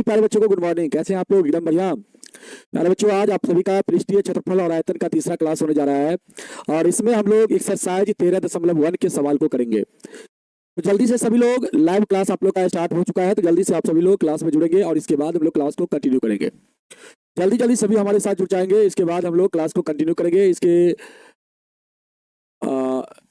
प्यारे बच्चों को गुड मॉर्निंग। कैसे हैं आप लोग? एकदम बढ़िया। प्यारे बच्चों, आज आप सभी का पृष्ठीय क्षेत्रफल और आयतन का तीसरा क्लास होने जा रहा है और इसमें हम लोग एक्सरसाइज 13.1 के सवाल को करेंगे। तो जल्दी से सभी लोग, लाइव क्लास आप लोग का स्टार्ट हो चुका है, तो जल्दी से आप सभी लोग क्लास में जुड़ेंगे और इसके बाद हम लोग क्लास को कंटिन्यू करेंगे। जल्दी जल्दी सभी हमारे साथ जुड़ जाएंगे, इसके बाद हम लोग क्लास को कंटिन्यू करेंगे। इसके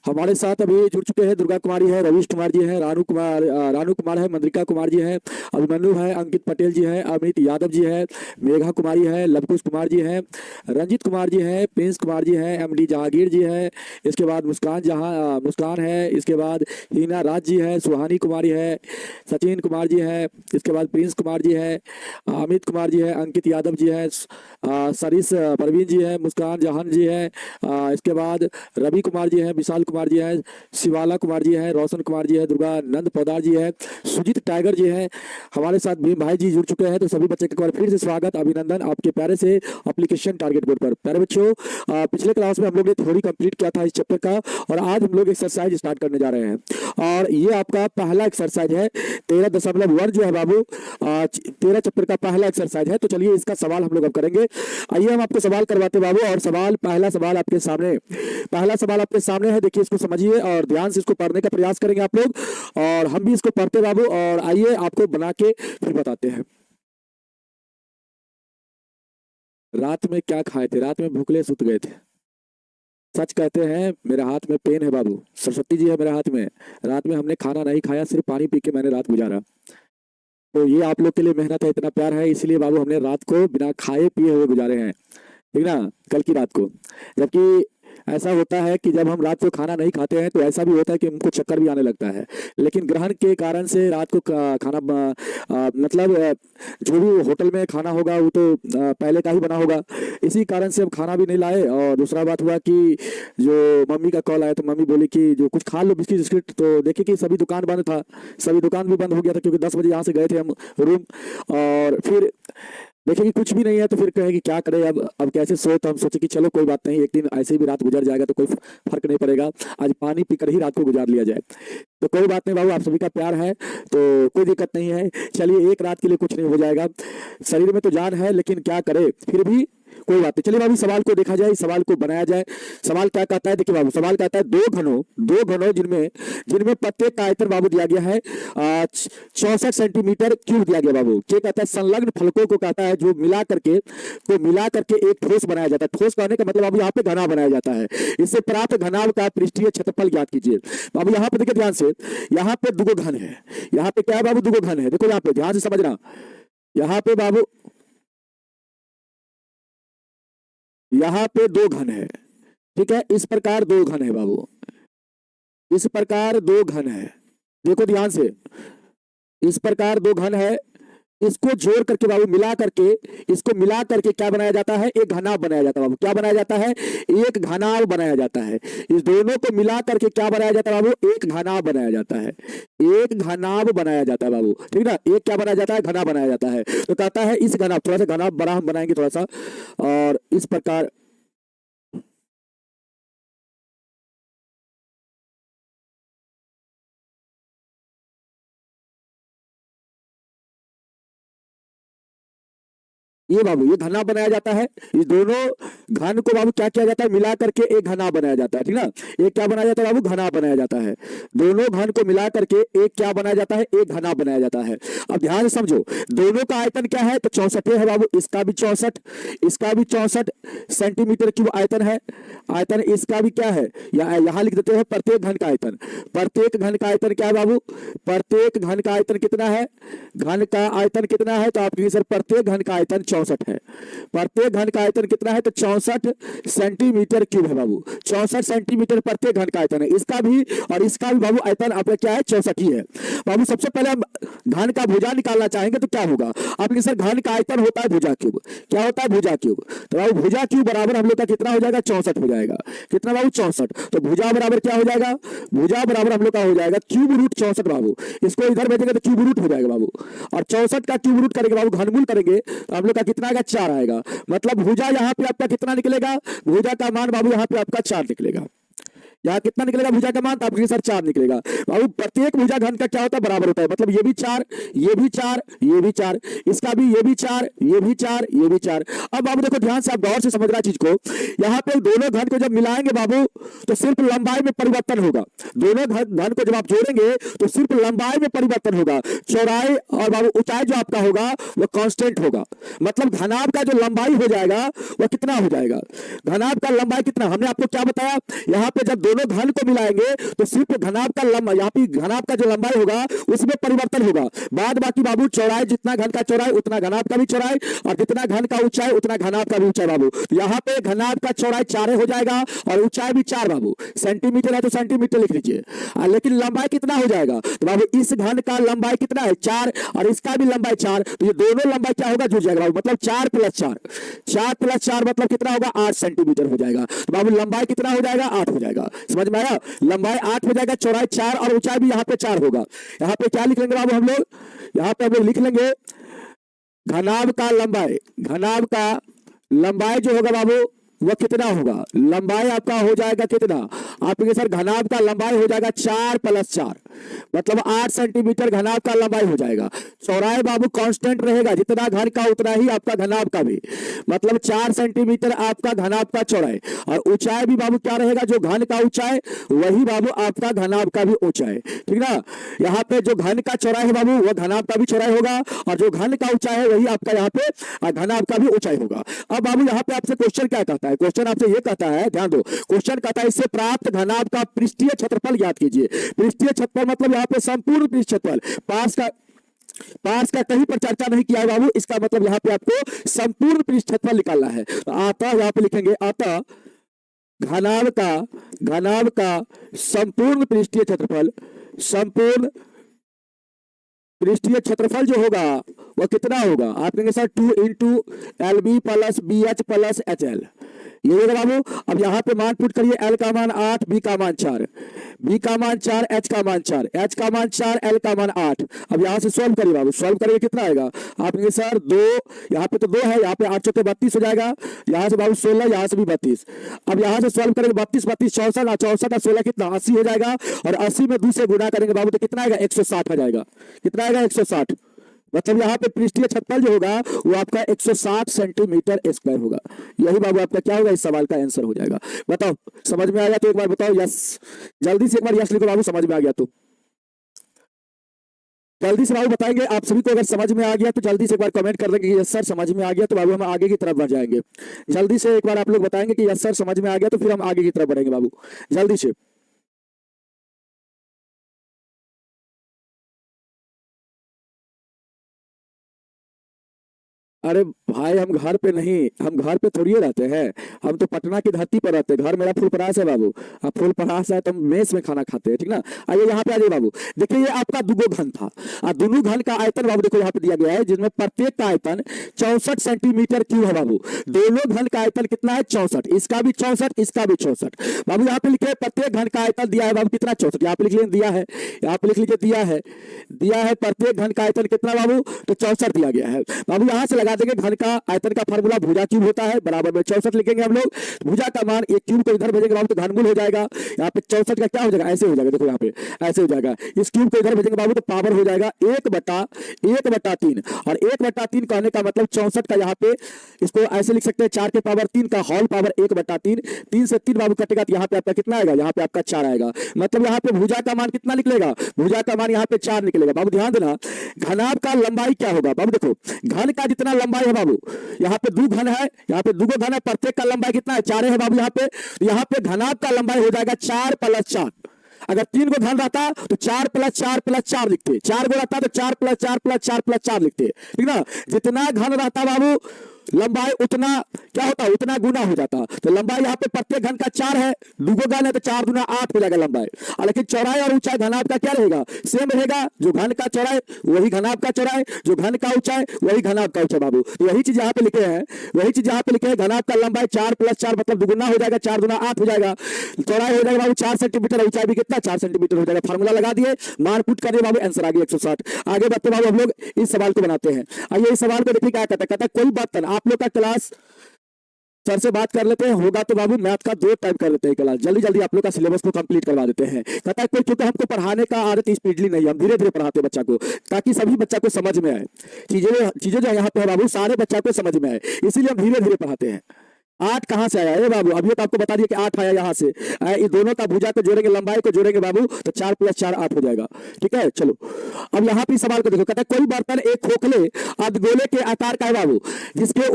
हमारे साथ अभी जुड़ चुके हैं दुर्गा कुमारी है, रवीश कुमार जी है, रानू कुमार है, मंद्रिका कुमार जी है, अभिमन्यु है, अंकित पटेल जी है, अमित यादव जी है, मेघा कुमारी है, लवकुश कुमार जी है, रंजित कुमार जी है, प्रिंस कुमार जी है, एमडी जहांगीर जी है, इसके बाद मुस्कान है, इसके बाद हीना राज जी है, सुहानी कुमारी है, सचिन कुमार जी है, इसके बाद प्रिंस कुमार जी है, अमित कुमार जी है, अंकित यादव जी है, सरिस परवीन जी है, मुस्कान जहान जी है, इसके बाद रवि कुमार जी है, विशाल कुमार जी है, शिवाला कुमार जी है, रोशन कुमार जी है, दुर्गा नंद पौदार जी है, सुजीत टाइगर जी है, हमारे साथ भीम भाई जी जुड़ चुके हैं। तो सभी बच्चे का एक बार फिर से स्वागत, अभिनंदन आपके प्यारे से एप्लीकेशन टारगेट बोर्ड पर। प्यारे बच्चों, पिछले क्लास में हम लोग ने थ्योरी कंप्लीट किया था इस चैप्टर का और आज हम लोग एक्सरसाइज स्टार्ट करने जा रहे हैं और ये आपका पहला एक्सरसाइज है 13.1 जो है बाबू, 13 चैप्टर का पहला एक्सरसाइज है। तो चलिए इसका सवाल हम लोग अब करेंगे। आइए हम आपको सवाल करवाते बाबू, और पहला सवाल आपके सामने है। देखिए, इसको समझिए और ध्यान से इसको पढ़ने का प्रयास करेंगे आप लोग और हम भी इसको पढ़ते बाबू। और आइए आपको बना के फिर बताते हैं। रात में क्या खाए थे? रात में भूखले सुत गए थे। सच कहते हैं, मेरे हाथ में पेन है बाबू, सरस्वती जी है मेरे हाथ में। रात में हमने खाना नहीं खाया, सिर्फ पानी पी के मैंने रात गुजारा। तो ये आप लोग के लिए मेहनत है, इतना प्यार है, इसलिए बाबू हमने रात को बिना खाए पिए हुए गुजारे हैं, ठीक ना, कल की रात को। जबकि ऐसा होता है कि जब हम रात को खाना नहीं खाते हैं तो ऐसा भी होता है कि हमको चक्कर भी आने लगता है, लेकिन ग्रहण के कारण से रात को खाना मतलब जो भी होटल में खाना होगा वो तो पहले का ही बना होगा, इसी कारण से हम खाना भी नहीं लाए। और दूसरा बात हुआ कि जो मम्मी का कॉल आया तो मम्मी बोली कि जो कुछ खा लो बिस्किट बिस्किट। तो देखे कि सभी दुकान बंद था, सभी दुकान भी बंद हो गया था क्योंकि 10 बजे यहाँ से गए थे हम रूम। और फिर देखे कि कुछ भी नहीं है तो फिर कहे कि क्या करें अब कैसे सोए। तो हम सोचे कि चलो कोई बात नहीं, एक दिन ऐसे भी रात गुजर जाएगा तो कोई फर्क नहीं पड़ेगा, आज पानी पीकर ही रात को गुजार लिया जाए। तो कोई बात नहीं बाबू, आप सभी का प्यार है तो कोई दिक्कत नहीं है। चलिए, एक रात के लिए कुछ नहीं हो जाएगा, शरीर में तो जान है लेकिन क्या करे, फिर भी कोई बात नहीं। चलिए बाबू, सवाल को देखा जाए, सवाल को बनाया जाए। सवाल क्या कहता है? देखिए बाबू, सवाल कहता है दो घनों जिनमें प्रत्येक का आयतन बाबू दिया गया है 64 सेंटीमीटर क्यूब दिया गया बाबू। क्या कहता है? संलग्न फलकों को कहता है जो मिला करके एक ठोस बनाया जाता है। ठोस कहने का मतलब बाबू यहाँ पे घना बनाया जाता है। इससे प्राप्त घनाभ का पृष्ठीय क्षेत्रफल ज्ञात कीजिए। बाबू यहाँ पे देखिए ध्यान से, यहाँ पे दुगो घन है, यहाँ पे क्या है बाबू? दुगो घन है। देखो यहाँ पे ध्यान से समझना, यहाँ पे बाबू, यहाँ पे दो घन है, ठीक है, इस प्रकार दो घन है बाबू, इस प्रकार दो घन है। देखो ध्यान से, इस प्रकार दो घन है, इसको जोड़ करके बाबू इसको मिला करके क्या बनाया जाता है? एक घनाभ बनाया जाता है बाबू। क्या बनाया जाता है? एक घनाभ बनाया जाता है। इस दोनों को मिला करके क्या बनाया जाता है बाबू? एक घनाभ बनाया जाता है, एक घनाभ बनाया जाता है बाबू, ठीक ना। एक क्या बनाया जाता है? घना बनाया जाता है। तो कहता है इस घनाभ, थोड़ा सा घनाभ बड़ा हम बनाएंगे थोड़ा सा, और इस प्रकार ये बाबू, ये घना बनाया जाता है। इस दोनों घन को बाबू क्या किया जाता है? मिला करके एक घना बनाया जाता है, ठीक ना। एक क्या बनाया जाता है बाबू? घना बनाया जाता है। दोनों घन को मिला करके एक क्या बनाया जाता है? एक घना बनाया जाता है। अब ध्यान से समझो, दोनों का आयतन क्या है? तो 64 है बाबू, इसका भी 64 सेंटीमीटर क्यूब आयतन है। आयतन इसका भी क्या है? यहाँ लिख देते हैं प्रत्येक घन का आयतन। प्रत्येक घन का आयतन क्या है बाबू? प्रत्येक घन का आयतन कितना है? घन का आयतन कितना है? तो आप कहिए सर प्रत्येक घन का आयतन 64 है। प्रत्येक घन का आयतन कितना है? तो 64 सेंटीमीटर क्यूब है बाबू। 64 सेंटीमीटर प्रत्येक घन का आयतन है। इसका भी और इसका भी बाबू आयतन आपका क्या है? 64 ही है बाबू। सबसे पहले हम घन का भुजा निकालना चाहेंगे तो क्या होगा? आपके सर घन का आयतन होता है भुजा क्यूब। क्या होता है? भुजा क्यूब। तो बाबू भुजा क्यूब बराबर हम लोग का कितना हो जाएगा? 64 हो जाएगा। कितना बाबू? 64। तो भुजा बराबर क्या हो जाएगा? भुजा बराबर हम लोग का हो जाएगा क्यूब रूट 64 बाबू। इसको इधर भेजेंगे तो क्यूब रूट हो जाएगा बाबू, और 64 का क्यूब रूट करेंगे बाबू, घनमूल करेंगे तो हम लोग का कितना आएगा? 4 आएगा। मतलब भुजा यहाँ पे आपका कितना निकलेगा? भुजा का मान बाबू यहाँ पे आपका 4 निकलेगा। यहाँ कितना निकलेगा भुजा का मान? तो आपके सर 4 निकलेगा। बाबू प्रत्येक भुजा घन का क्या होता है? बराबर होता है। मतलब ये भी 4, ये भी 4, ये भी 4, इसका भी ये भी 4, ये भी 4, ये भी 4। अब बाबू देखो ध्यान से, आप गौर से समझना चीज को। यहाँ पे दोनों घन को जब मिलाएंगे बाबू तो सिर्फ लंबाई में परिवर्तन होगा। दोनों घन को जब आप जोड़ेंगे तो सिर्फ लंबाई में परिवर्तन होगा, चौड़ाई और बाबू ऊंचाई जो आपका होगा वो कांस्टेंट होगा। मतलब घनाभ का जो लंबाई हो जाएगा वो कितना हो जाएगा? घनाभ का लंबाई कितना? हमने आपको क्या बताया, यहाँ पे जब दोनों घन को मिलाएंगे तो सिर्फ घनाभ का लंबाई, यहाँ पे घनाभ का जो लंबाई होगा उसमें परिवर्तन होगा। बाद बाकी बाबू चौड़ाई, जितना घन का चौड़ाई उतना घनाभ का भी चौड़ाई, और जितना घन का ऊंचाई उतना घनाभ का भी ऊंचाई। बाबू यहाँ पे घनाभ का चौड़ाई 4 हो जाएगा और ऊंचाई भी 4। बाबू सेंटीमीटर है तो सेंटीमीटर लिख लीजिए, लेकिन लंबाई कितना हो जाएगा? तो बाबू इस घन का लंबाई कितना है? 4, और इसका भी लंबाई 4। तो ये दोनों लंबाई क्या होगा? जुड़ जाएगा बाबू। मतलब 4 + 4, 4 + 4 मतलब कितना होगा? 8 सेंटीमीटर हो जाएगा। तो बाबू लंबाई कितना हो जाएगा? 8 हो जाएगा। समझ में आया? लंबाई 8 हो जाएगा, चौड़ाई 4 और ऊंचाई भी यहाँ पे 4 होगा। यहाँ पे क्या लिख लेंगे बाबू हम लोग? यहाँ पे हम लोग लिख लेंगे घनाभ का लंबाई। घनाभ का लंबाई जो होगा बाबू वो कितना होगा? लंबाई आपका हो जाएगा कितना? आपके सर घनाभ का लंबाई हो जाएगा 4 + 4 मतलब 8 सेंटीमीटर घनाभ का लंबाई हो जाएगा। चौड़ाई बाबू कांस्टेंट रहेगा, जितना घन का उतना ही आपका घनाभ का भी, मतलब 4 सेंटीमीटर आपका घनाभ का चौड़ाई, और ऊंचाई भी बाबू क्या रहेगा? जो घन का ऊंचाई वही बाबू आपका घनाभ का भी ऊंचाई। ठीक ना? यहाँ पे जो घन का चौड़ाई है बाबू वो घनाभ का भी चौड़ाई होगा, और जो घन का ऊंचाई है वही आपका यहाँ पे घनाभ का भी ऊंचाई होगा। अब बाबू यहाँ पे आपसे क्वेश्चन क्या कहता है? क्वेश्चन आपसे ये कहता है, ध्यान दो, क्वेश्चन कहता है इससे प्राप्त घनाभ का पृष्ठीय क्षेत्रफल ज्ञात कीजिए। पृष्ठीय क्षेत्रफल मतलब यहाँ पे संपूर्ण पृष्ठ क्षेत्रफल, पार्श्व का कहीं पर चर्चा नहीं किया है बाबू। इसका मतलब यहाँ पे आपको संपूर्ण पृष्ठ क्षेत्रफल निकालना है। तो अतः यहाँ पे लिखेंगे अतः घनाभ का संपूर्ण पृष्ठीय क्षेत्रफल, संपूर्ण पृष्ठीय क्षेत्रफल जो होगा वो कितना होगा? आप कहेंगे सर 2 × LB + BH + HL, ये होगा बाबू। अब यहाँ पे मान पुट करिए, L का मान 8, B का मान 4, B का मान 4, H का मान 4, H का मान 4, L का मान 8। अब यहाँ से सॉल्व करिए बाबू, सॉल्व करिए कितना आएगा? आप कहेंगे सर 2, यहाँ पे तो 2 है, यहाँ पे 8 × 32 हो जाएगा, यहाँ से बाबू 16, यहाँ से भी 32। अब यहाँ से सॉल्व करेंगे 32 × 32 64, 64 और 16 कितना? 80 हो जाएगा, और 80 में 2 से गुणा करेंगे बाबू तो कितना आएगा? 160 हो जाएगा। कितना आएगा? 160। मतलब यहाँ पे पृष्ठीय क्षेत्रफल जो होगा वो आपका 160 सेंटीमीटर स्क्वायर होगा। यही बाबू आपका क्या होगा? इस सवाल का आंसर हो जाएगा। बताओ समझ में आ गया तो एक बार बताओ यस, जल्दी से एक बार यस लिखो बाबू, समझ में आ गया तो जल्दी से बाबू बताएंगे आप सभी को। अगर समझ में आ गया तो जल्दी से एक बार कमेंट कर देंगे कि यस सर समझ में आ गया, तो बाबू हम आगे की तरफ बढ़ जाएंगे। जल्दी से एक बार आप लोग बताएंगे कि यस सर समझ में आ गया, तो फिर हम आगे की तरफ बढ़ेंगे बाबू, जल्दी से। अरे भाई हम घर पे नहीं, हम घर पे थोड़ी रहते हैं, हम तो पटना की धरती पर रहते हैं। घर मेरा फुलपरास है बाबू, अब फुलपरास है तो हम मेस में खाना खाते हैं। ठीक ना? आइए यहाँ पे आ जाइए बाबू, देखिए ये आपका दुगो घन था, दोनों घन का आयतन बाबू देखो यहाँ पे दिया गया है, जिसमें प्रत्येक का आयतन 64 सेंटीमीटर क्यूब है बाबू। दोनों घन का आयतन कितना है? 64, इसका भी 64, इसका भी 64। बाबू यहाँ पे लिखे प्रत्येक घन का आयतन दिया है बाबू कितना? 64। यहाँ पे लिख लीजिए दिया है, यहाँ पे लिख लीजिए दिया है प्रत्येक घन का आयतन कितना बाबू? तो 64 दिया गया है बाबू। यहाँ से लगा देंगे घन का आयतन का फार्मूला भुजा क्यूब होता है, बराबर में 64 लिखेंगे हम लोग। भुजा का मान एक क्यूब को इधर भेजेंगे बाबू तो घनमूल हो जाएगा। यहाँ पे 64 का क्या हो जाएगा? ऐसे हो जाएगा, देखो यहाँ पे ऐसे हो जाएगा। इस क्यूब को इधर भेजेंगे बाबू तो पावर हो जाएगा 1/3, और 1/3 कहने का मतलब 64 का यहाँ पे इसको ऐसे लिख सकते हैं 4 के पावर 3 का होल पावर 1/3। 3 से 3 बाबू कटेगा तो यहाँ पे आपका कितना आएगा? यहाँ पे आपका 4 आएगा। मतलब यहाँ पे भुजा का मान कितना निकलेगा? भुजा का मान यहाँ पे 4 निकलेगा बाबू। ध्यान देना, घनाभ का लंबाई क्या होगा बाबू? देखो घन का जितना लंबाई है बाबू, यहाँ पे 2 घन है, यहाँ पे 2 घन है, प्रत्येक का लंबाई कितना है? 4 है बाबू। यहाँ पे घनाभ का लंबाई हो जाएगा 4 + 4। अगर 3 को घन रहता तो 4 + 4 + 4 लिखते, 4 को रहता तो 4 + 4 + 4 + 4 लिखते। ठीक ना? जितना घन रहता बाबू लंबाई उतना क्या होता? उतना गुना हो जाता। तो लंबाई यहाँ पे प्रत्येक घन का 4 है, 2 घन है तो 4 × 8 हो जाएगा लंबाई। लेकिन चौड़ाई और ऊंचाई घनाभ का क्या रहेगा? सेम रहेगा। जो घन का चौड़ाई वही घनाभ का चौड़ाई, जो घन का ऊंचाई वही घनाभ का ऊंचाई बाबू। तो यही चीज यहाँ पे लिखे हैं, वही चीज यहाँ पे लिखे हैं। घनाभ का लंबाई 4 + 4 मतलब दुगुना हो जाएगा, 4 × 8 हो जाएगा। चौड़ाई हो जाएगा बाबू 4 सेंटीमीटर, ऊंचाई भी कितना? 4 सेंटीमीटर हो जाएगा। फार्मूला लगा दिए, मान पुट करिए बाबू, आंसर आ गया 160। आगे बढ़ते बाबू हम लोग इस सवाल को बनाते हैं। आइए इस सवाल को देखिए क्या कहता है। कोई बर्तन, आप लोग का क्लास सर से बात कर लेते हैं, होगा तो बाबू मैथ का 2 टाइम कर लेते हैं क्लास, जल्दी जल्दी आप लोग का सिलेबस को कंप्लीट करवा देते हैं। कहता है कोई, क्योंकि हमको पढ़ाने का आदत स्पीडली नहीं है, हम धीरे धीरे पढ़ाते हैं बच्चा को, ताकि सभी बच्चा को समझ में आए। चीजें जो यहाँ पे है बाबू, सारे बच्चा को समझ में आए, इसीलिए हम धीरे धीरे पढ़ाते हैं। 8 कहां से आया है बाबू? अभी तो आपको बता दिया कि 8 आया यहाँ से। ये दोनों का भुजा को जोड़ेंगे, लंबाई को जोड़ेंगे बाबू, तो 4 + 4 8 हो जाएगा। ठीक है, चलो अब यहाँ पे सवाल को देखो। कहता है कोई बर्तन एक खोखले अर्धगोले के आकार का है बाबू, जिसके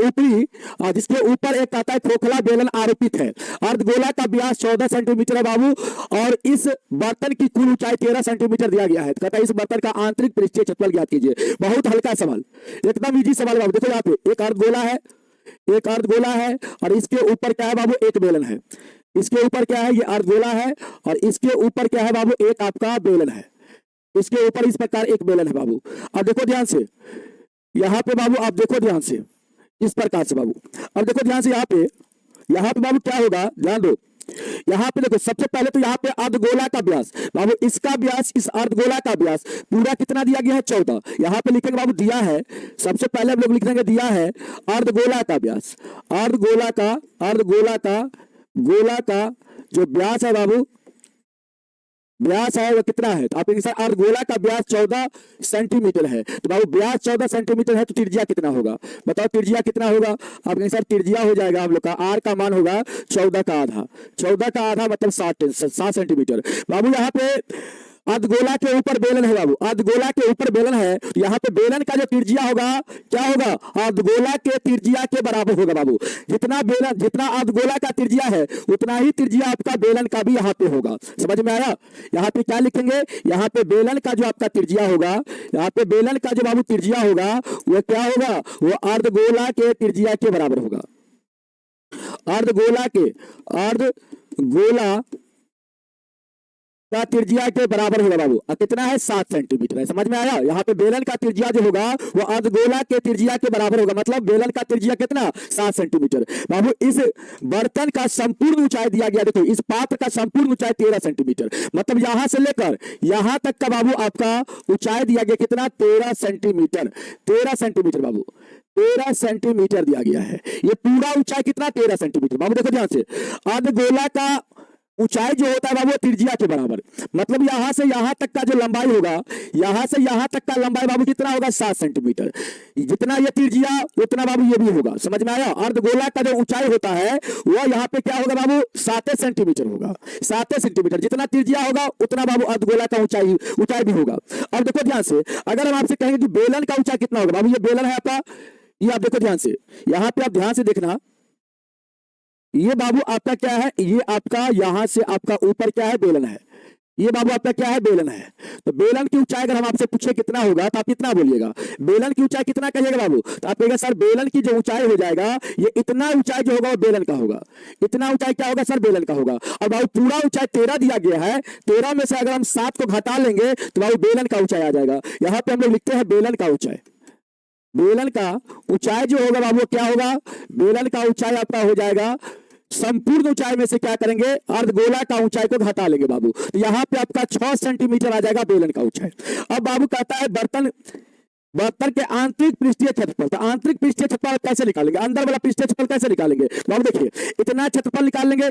ऊपर एक कहता है खोखला बेलन आरोपित है। अर्धगोला का व्यास 14 सेंटीमीटर है बाबू, और इस बर्तन की कुल ऊंचाई 13 सेंटीमीटर दिया गया है। कहता है इस बर्तन का आंतरिक पृष्ठीय क्षेत्रफल ज्ञात कीजिए। बहुत हल्का सवाल, एकदम इजी सवाल बाबू। देखो यहाँ पे एक अर्धगोला है, और इसके ऊपर क्या है बाबू? एक बेलन है। इसके ऊपर क्या है? ये अर्धगोला है, और इसके ऊपर क्या है बाबू? एक आपका बेलन है। इसके ऊपर इस प्रकार एक बेलन है बाबू। अब देखो ध्यान से यहाँ पे बाबू, आप देखो ध्यान से इस प्रकार से बाबू। अब देखो ध्यान से यहाँ पे बाबू क्या होगा, ध्यान दो। यहाँ पे देखो, सबसे पहले तो यहाँ पे अर्धगोला का व्यास बाबू, इसका व्यास, इस अर्धगोला का व्यास पूरा कितना दिया गया है? 14। यहाँ पे लिखेंगे बाबू दिया है, सबसे पहले हम लोग लिख देंगे दिया है अर्धगोला का व्यास। गोला का जो व्यास है बाबू, व्यास है वो कितना है? तो आप अर्धगोला का व्यास 14 सेंटीमीटर है। तो बाबू व्यास 14 सेंटीमीटर है, तो त्रिज्या कितना होगा? बताओ त्रिज्या कितना होगा? आप कहेंगे सर त्रिज्या हो जाएगा हम लोग का, आर का मान होगा 14 का आधा। 14 का आधा मतलब 7 सेंटीमीटर बाबू। यहाँ पे अर्धगोला के ऊपर बेलन है बाबू, अर्धगोला के ऊपर बेलन है। यहाँ पे बेलन का जो त्रिज्या होगा क्या होगा? अर्धगोला के त्रिज्या के बराबर होगा बाबू। जितना अर्धगोला का त्रिज्या है, उतना ही त्रिज्या आपका बेलन का भी यहाँ पे होगा। समझ में आया? यहाँ पे क्या लिखेंगे? यहाँ पे बेलन का जो आपका त्रिज्या होगा, यहाँ पे बेलन का जो बाबू त्रिज्या होगा, वो क्या होगा? वो अर्धगोला के त्रिज्या के बराबर होगा। अर्धगोला का त्रिज्या के बराबर होगा बाबू। कितना है? 7 सेंटीमीटर है। समझ में आया? यहाँ पे बेलन का त्रिज्या जो होगा वो अर्धगोला के त्रिज्या के बराबर होगा, मतलब बेलन का त्रिज्या कितना? 7 सेंटीमीटर बाबू। इस बर्तन का संपूर्ण ऊंचाई दिया गया, देखो इस पात्र का संपूर्ण ऊंचाई 13 सेंटीमीटर, मतलब यहां से लेकर यहां तक का बाबू आपका ऊंचाई दिया गया कितना? 13 सेंटीमीटर। 13 सेंटीमीटर बाबू, 13 सेंटीमीटर दिया गया है। ये पूरा ऊंचाई कितना? 13 सेंटीमीटर बाबू। देखो ध्यान से, अर्धगोला का ऊंचाई जो होता है बाबू त्रिज्या के बराबर, मतलब यहां से यहां तक का जो लंबाई होगा, यहां से यहां तक का लंबाई बाबू कितना होगा? 7 सेंटीमीटर। जितना ये त्रिज्या उतना बाबू ये भी होगा। समझ में आया? अर्धगोला का जो ऊंचाई होता है वो यहाँ पे क्या होगा बाबू? 7 सेंटीमीटर होगा। 7 सेंटीमीटर जितना त्रिज्या होगा उतना बाबू अर्धगोला का ऊंचाई भी होगा। अब देखो ध्यान से, अगर हम आपसे कहेंगे कि बेलन का ऊंचाई कितना होगा बाबू, ये बेलन है आपका, ये आप देखो ध्यान से, यहाँ पे आप ध्यान से देखना, ये बाबू आपका क्या है? ये आपका यहां से आपका ऊपर क्या है? बेलन है। ये बाबू आपका क्या है? बेलन है। तो बेलन की ऊंचाई अगर हम आपसे पूछे कितना होगा, तो आप कितना बोलिएगा? बेलन की ऊंचाई कितना कहिएगा बाबू? तो आप कहिएगा सर बेलन की जो ऊंचाई हो जाएगा, ये इतना ऊंचाई जो होगा वो बेलन का होगा। इतना ऊंचाई क्या होगा सर? बेलन का होगा। और बाबू पूरा ऊंचाई 13 दिया गया है, 13 में से अगर हम 7 को घटा लेंगे तो बाबू बेलन का ऊंचाई आ जाएगा। यहाँ पे हम लोग लिखते हैं बेलन का ऊंचाई। बेलन का ऊंचाई जो होगा बाबू क्या होगा? बेलन का ऊंचाई आपका हो जाएगा, संपूर्ण ऊंचाई में से क्या करेंगे? अर्धगोला का ऊंचाई को घटा लेंगे बाबू। तो यहाँ पे आपका 6 सेंटीमीटर आ जाएगा बेलन का ऊंचाई। अब बाबू कहता है बर्तन के आंतरिक पृष्ठीय क्षेत्रफल। तो आंतरिक पृष्ठीय क्षेत्रफल कैसे निकालेंगे? अंदर वाला पृष्ठीय क्षेत्रफल कैसे निकालेंगे? बाबू देखिए, इतना क्षेत्रफल निकाल लेंगे,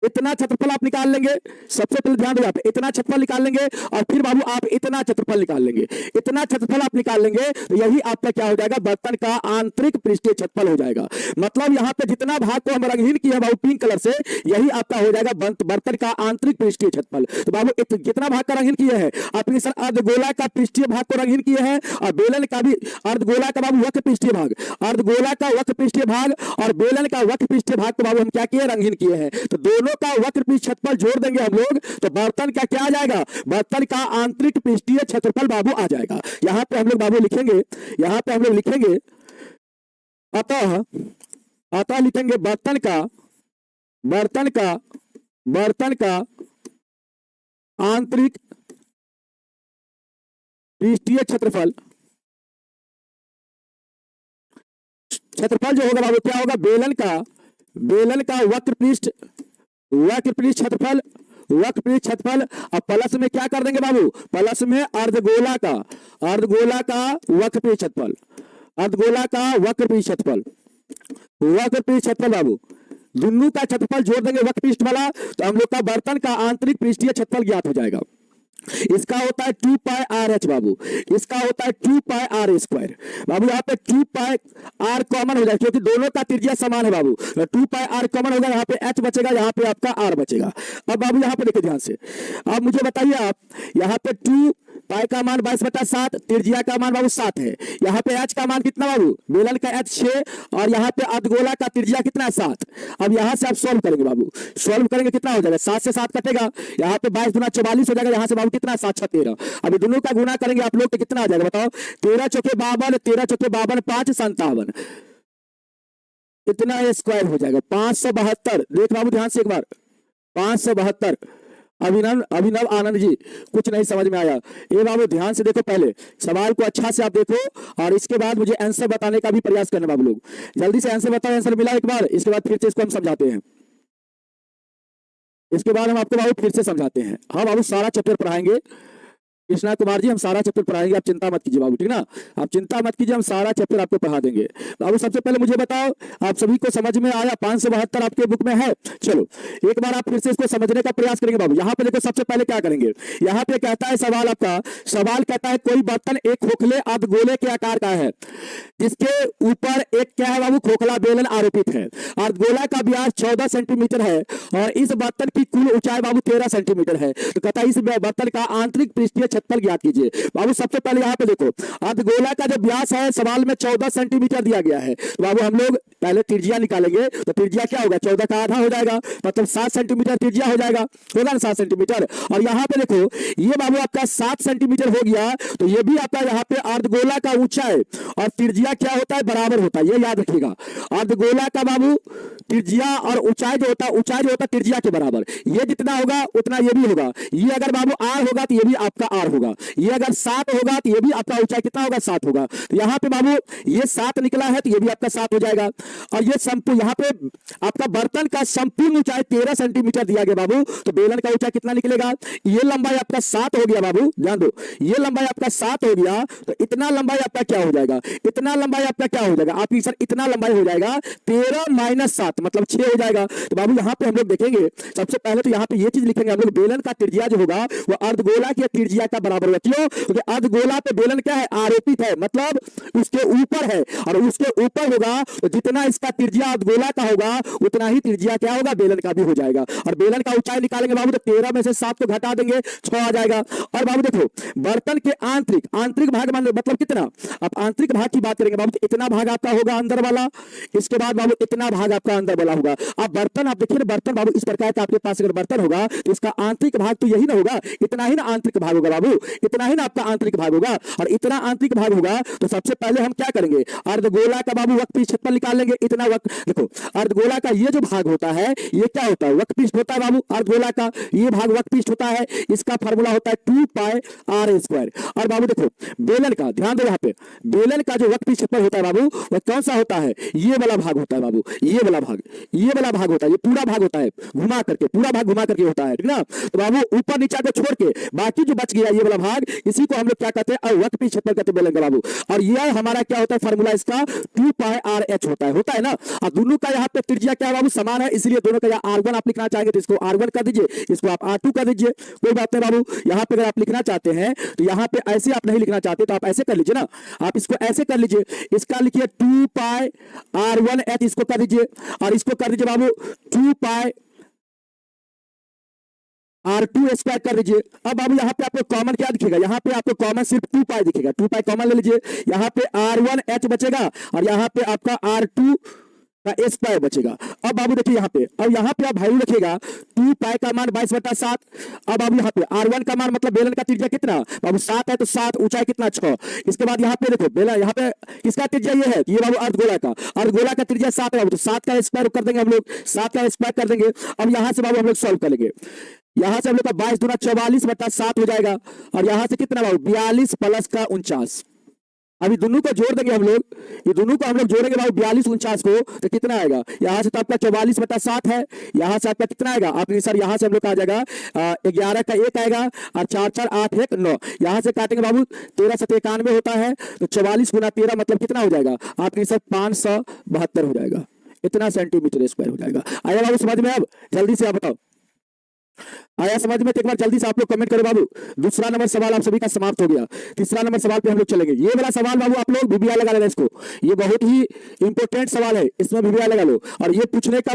इतना क्षेत्रफल आप निकाल लेंगे। सबसे पहले ध्यान दो, यहाँ पे इतना क्षेत्रफल निकाल लेंगे, और फिर बाबू आप इतना क्षेत्रफल निकाल लेंगे। इतना क्षेत्रफल आप निकाल लेंगे तो यही आपका क्या हो जाएगा? बर्तन का आंतरिक पृष्ठीय क्षेत्रफल हो जाएगा। मतलब यहाँ पे जितना भाग को हम रंगीन किए हैं बाबू पिंक कलर से, यही आपका हो जाएगा बर्तन का आंतरिक पृष्ठीय क्षेत्रफल। तो बाबू जितना भाग का रंगीन किए हैं आपने सर, अर्धगोला का पृष्ठीय भाग को रंगीन किए हैं, और बेलन का भी, अर्धगोला का बाबू वक्र पृष्ठीय भाग, अर्धगोला का वक्र पृष्ठीय भाग और बेलन का वक्र पृष्ठीय भाग को बाबू हम क्या किए? रंगीन किए हैं। तो दोनों का वक्र पृष्ठ क्षेत्रफल जोड़ देंगे हम लोग, तो बर्तन का क्या आ जाएगा? बर्तन का आंतरिक पृष्ठीय क्षेत्रफल बाबू आ जाएगा। यहां पे हम लोग बाबू लिखेंगे, यहां पे हम लोग लिखेंगे अतः लिखेंगे बर्तन का आंतरिक पृष्ठीय क्षेत्रफल जो होगा बाबू क्या होगा? बेलन का वक्र पृष्ठ क्षेत्रफल, अब प्लस में क्या कर देंगे बाबू? प्लस में अर्धगोला का वक्र पृष्ठ क्षेत्रफल, अर्धगोला का वक्र पृष्ठ क्षेत्रफल। वक्र पृष्ठ क्षेत्रफल बाबू, दोनों का क्षेत्रफल जोड़ देंगे वक्र पृष्ठ वाला, तो हम लोग का बर्तन का आंतरिक पृष्ठीय क्षेत्रफल ज्ञात हो जाएगा। इसका होता है 2 पाई आर एच बाबू, इसका होता है 2 पाई आर स्क्वायर बाबू। यहाँ पे 2 पाई आर कॉमन हो जाएगा क्योंकि दोनों का त्रिज्या समान है बाबू, 2 पाई आर कॉमन होगा, यहाँ पे एच बचेगा, यहाँ पे आपका आर बचेगा। अब बाबू यहाँ पे देखिए ध्यान से, अब मुझे बताइए आप, यहाँ पे 2 पाई का मान 22/7, त्रिज्या का मान बाबू 7 है, यहाँ पे एच का मान कितना बाबू, बेलन का एच 6 और यहाँ पे अर्धगोला का त्रिज्या कितना है 7। अब यहाँ से आप सॉल्व करेंगे बाबू, सॉल्व करेंगे कितना हो जाएगा, 7 से 7 कटेगा, यहाँ पे 22 गुना 44 हो जाएगा, यहाँ से बाबू कितना 7 6 13। अभी दोनों का गुना करेंगे आप लोग तो कितना आ जाएगा बताओ, 13 चौके 52, 13 चौके 52, 5 57, इतना स्क्वायर हो जाएगा 572। देख बाबू ध्यान से एक बार, 572। अभिनव आनंद जी कुछ नहीं समझ में आया, ये बाबू ध्यान से देखो, पहले सवाल को अच्छा से आप देखो और इसके बाद मुझे आंसर बताने का भी प्रयास करना बाबू लोग, जल्दी से आंसर बताओ। आंसर मिला एक बार, इसके बाद फिर से इसको हम समझाते हैं, इसके बाद हम आपको बाबू फिर से समझाते हैं। हाँ बाबू सारा चैप्टर पढ़ाएंगे, कृष्णा कुमार जी हम सारा चैप्टर पढ़ाएंगे, आप चिंता मत कीजिए बाबू, ठीक ना, आप चिंता मत कीजिए, हम सारा चैप्टर आपको पढ़ा देंगे बाबू। सबसे पहले मुझे बताओ आप सभी को समझ में आया, 572 आपके बुक में है। चलो एक बार आप फिर से इसको समझने का प्रयास करेंगे बाबू। यहाँ पे देखो सबसे पहले क्या करेंगे, यहाँ पे कहता है सवाल आपका, सवाल कहता है कोई बर्तन एक खोखले अर्धगोले के आकार का है जिसके ऊपर एक क्या है बाबू, खोखला बेलन आरोपित है। अर्धगोला का व्यास 14 सेंटीमीटर है और इस बर्तन की कुल ऊंचाई बाबू 13 सेंटीमीटर है। तो कहता है इस बर्तन का आंतरिक पृष्ठीय क्षेत्रफल ज्ञात कीजिए। बाबू सबसे पहले यहाँ पे देखो, अर्धगोला का जो व्यास है सवाल में 14 सेंटीमीटर दिया गया है, तो बाबू हम लोग पहले त्रिज्या निकालेंगे, तो त्रिज्या क्या होगा, 14 का आधा हो जाएगा, मतलब 7 सेंटीमीटर त्रिज्या हो जाएगा, होगा ना 7 सेंटीमीटर। और यहाँ पे देखो ये बाबू आपका 7 सेंटीमीटर हो गया, तो ये भी आपका यहाँ पे अर्धगोला का ऊंचाई और त्रिज्या क्या होता है, बराबर होता है, ये याद रखिएगा। अर्धगोला का बाबू त्रिज्या और ऊंचाई जो होता है, ऊंचाई जो होता है त्रिज्या के बराबर, ये जितना होगा उतना ये भी होगा। ये अगर बाबू आर होगा तो ये भी आपका आर होगा, ये अगर 7 होगा तो ये भी आपका ऊंचाई कितना होगा, 7 होगा। तो यहाँ पे बाबू ये 7 निकला है तो ये भी आपका 7 हो जाएगा। और ये संपूर्ण यहाँ पे आपका बर्तन का संपूर्ण ऊंचाई 13 सेंटीमीटर दिया गया बाबू, तो बेलन का ऊंचाई कितना निकलेगा, ये लंबाई आपका 7 हो गया बाबू, ध्यान दो, ये लंबाई आपका 7 हो गया, तो इतना लंबाई आपका क्या हो जाएगा, इतना लंबाई आपका क्या हो जाएगा, आप सर इतना लंबाई हो जाएगा 13 - 7 मतलब 6 हो जाएगा। तो बाबू यहाँ पे हम लोग देखेंगे सबसे पहले तो यहाँ पे ये चीज लिखेंगे हम लोग, बेलन का त्रिज्या जो होगा वो अर्धगोला की त्रिज्या का बराबर होगा। क्यों, क्योंकि अर्धगोला पे बेलन क्या है, आरोपित है, मतलब उसके ऊपर है, और उसके ऊपर होगा तो जितना इसका त्रिज्या अर्धगोला का होगा उतना ही त्रिज्या क्या होगा, बेलन का भी हो जाएगा। और बेलन का ऊंचाई निकालेंगे बाबू तो 13 में से 7 को घटा देंगे 6 आ जाएगा। और बाबू देखो बर्तन के आंतरिक भाग मतलब कितना, अब आंतरिक भाग की बात करेंगे बाबू, तो इतना भाग आपका होगा अंदर वाला, इसके बाद बाबू इतना भाग आपका अंदर वाला होगा। अब बर्तन आप देखिए बर्तन बाबू इस प्रकार का आपके पास अगर बर्तन होगा तो इसका आंतरिक भाग तो यही ना होगा, इतना ही ना आंतरिक भाग होगा बाबू, इतना ही ना आपका आंतरिक भाग होगा। और इतना आंतरिक भाग होगा तो सबसे पहले हम क्या करेंगे, अर्धगोला का बाबू वक्र पृष्ठ क्षेत्रफल निकाल लेंगे। इतना वक्र देखो, अर्धगोला का ये जो भाग होता है ये क्या होता है, वक्र पृष्ठ होता है बाबू, अर्धगोला का ये भाग वक्र पृष्ठ होता है, इसका फार्मूला होता है 2 पाई आर स्क्वायर। और बाबू देखो बेलन का ध्यान दो, यहाँ पे बेलन का जो वक्र पृष्ठ क्षेत्रफल होता है बाबू वह कौन सा होता है, ये वाला भाग होता है बाबू, ये वाला भाग होता है, ये पूरा भाग होता है, घुमा करके पूरा भाग घुमा करके होता है, ठीक ना। तो बाबू ऊपर नीचे को छोड़ के बाकी जो बच गया ये वाला भाग, इसी को हम लोग क्या कहते हैं, वक्र पृष्ठ क्षेत्रफल कहते हैं बेलन का बाबू। और ये हमारा क्या होता है फार्मूला, इसका 2 पाई आर एच होता है ना। और दोनों का यहाँ पे त्रिज्या क्या है बाबू, समान है, इसलिए दोनों का यहाँ R1 आप लिखना चाहेंगे तो इसको R1 कर दीजिए, इसको आप R2 कर दीजिए, कोई बात नहीं बाबू। यहाँ पे अगर आप लिखना चाहते हैं तो यहाँ पे ऐसे आप नहीं लिखना चाहते तो आप ऐसे कर लीजिए ना, आप इसको ऐसे कर लीजिए, इसका लिखिए 2 पाई R1 एच, इसको कर दीजिए, और इसको कर दीजिए बाबू 2 पाई R2 स्क्वायर कर दीजिए। अब बाबू यहाँ पे आपको कॉमन क्या दिखेगा, यहाँ पे आपको कॉमन सिर्फ 2 पाई दिखेगा, 2 पाई कॉमन ले लीजिए, यहाँ पे R1 एच बचेगा और यहाँ पे आपका R2 का स्क्वायर बचेगा। अब बाबू देखिए यहाँ पे, अब यहाँ पे आप वैल्यू रखिएगा 2 पाई का मान 22/7। अब बाबू यहाँ पे R1 का मान मतलब बेलन का त्रिज्या कितना बाबू 7 है, तो 7 ऊंचाई कितना 6। इसके बाद यहाँ पे देखो बेलन, यहाँ पे किसका त्रिज्या ये है, ये बाबू अर्धगोला का त्रिज्या 7 है बाबू, तो 7 का स्क्वायर कर देंगे हम लोग, 7 का स्क्वायर कर देंगे। अब यहाँ से बाबू हम लोग सॉल्व कर लेंगे, यहाँ से हम लोग का 22 दूना 44/7 हो जाएगा, और यहाँ से कितना बाबू 42 प्लस का 49। अभी दोनों को जोड़ देंगे हम लोग, ये दोनों को हम लोग जोड़ेंगे बाबू 42 49 को, तो कितना आएगा, यहाँ से तो आपका 44/7 है, यहाँ से आपका कितना आएगा, आपके सर यहाँ से हम लोग का आ जाएगा 11 का 1 आएगा, और 4 4 8 1 9, यहाँ से काटेंगे बाबू 13 7 91 होता है, तो 44 गुना 13 मतलब कितना हो जाएगा आपके सर 572 हो जाएगा। इतना सेंटीमीटर स्क्वायर हो जाएगा। आया बाबू समझ में? अब जल्दी से आप बताओ, आया समझ में? तो एक बार जल्दी से आप लोग कमेंट करो बाबू। दूसरा नंबर सवाल आप सभी का समाप्त हो गया। तीसरा नंबर सवाल पे हम लोग चलेंगे। ये वाला सवाल बाबू आप लोग वीवीआई लगा लेना इसको, ये बहुत ही इंपॉर्टेंट सवाल है, इसमें वीवीआई लगा लो और ये पूछने का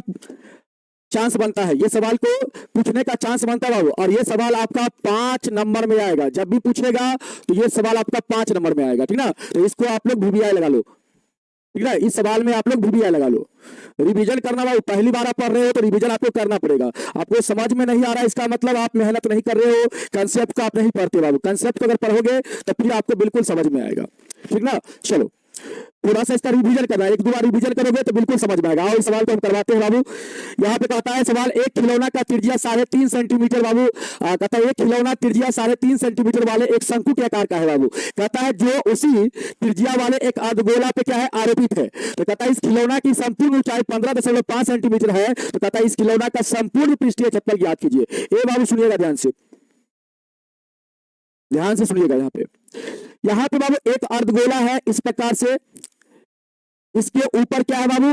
चांस बनता है, ये सवाल को पूछने का चांस बनता है बाबू। और ये सवाल आपका 5 नंबर में आएगा, जब भी पूछेगा तो ये सवाल आपका 5 नंबर में आएगा, ठीक ना? तो इसको आप लोग वीवीआई लगा लो, ठीक है? इस सवाल में आप लोग वीवीआई लगा लो। रिवीजन करना भाई, पहली बार आप पढ़ रहे हो तो रिवीजन आपको करना पड़ेगा। आपको समझ में नहीं आ रहा है इसका मतलब आप मेहनत नहीं कर रहे हो, कंसेप्ट को आप नहीं पढ़ते बाबू। कंसेप्ट को अगर पढ़ोगे तो फिर आपको बिल्कुल समझ में आएगा, ठीक ना? चलो थोड़ा सा इसका रिवीजन करना है, एक दो बार रिवीजन करोगे तो बिल्कुल समझ में आएगा। और इस सवाल को हम करवाते हैं बाबू। यहाँ पे कहता है सवाल, एक खिलौना का त्रिज्या 3.5 सेंटीमीटर बाबू, कहता है एक खिलौना त्रिज्या 3.5 सेंटीमीटर वाले एक शंकु के आकार का है बाबू। कहता है जो उसी त्रिज्या वाले एक अर्धगोला पे क्या है, आरोपित है। तो कहता है इस खिलौना की संपूर्ण ऊंचाई 15.5 सेंटीमीटर है। तो कहता है इस खिलौना का संपूर्ण पृष्ठीय क्षेत्रफल ज्ञात कीजिए। ए बाबू सुनिएगा ध्यान से, ध्यान से सुनिएगा। यहाँ पे बाबू एक अर्धगोला है इस प्रकार से, इसके ऊपर क्या है बाबू,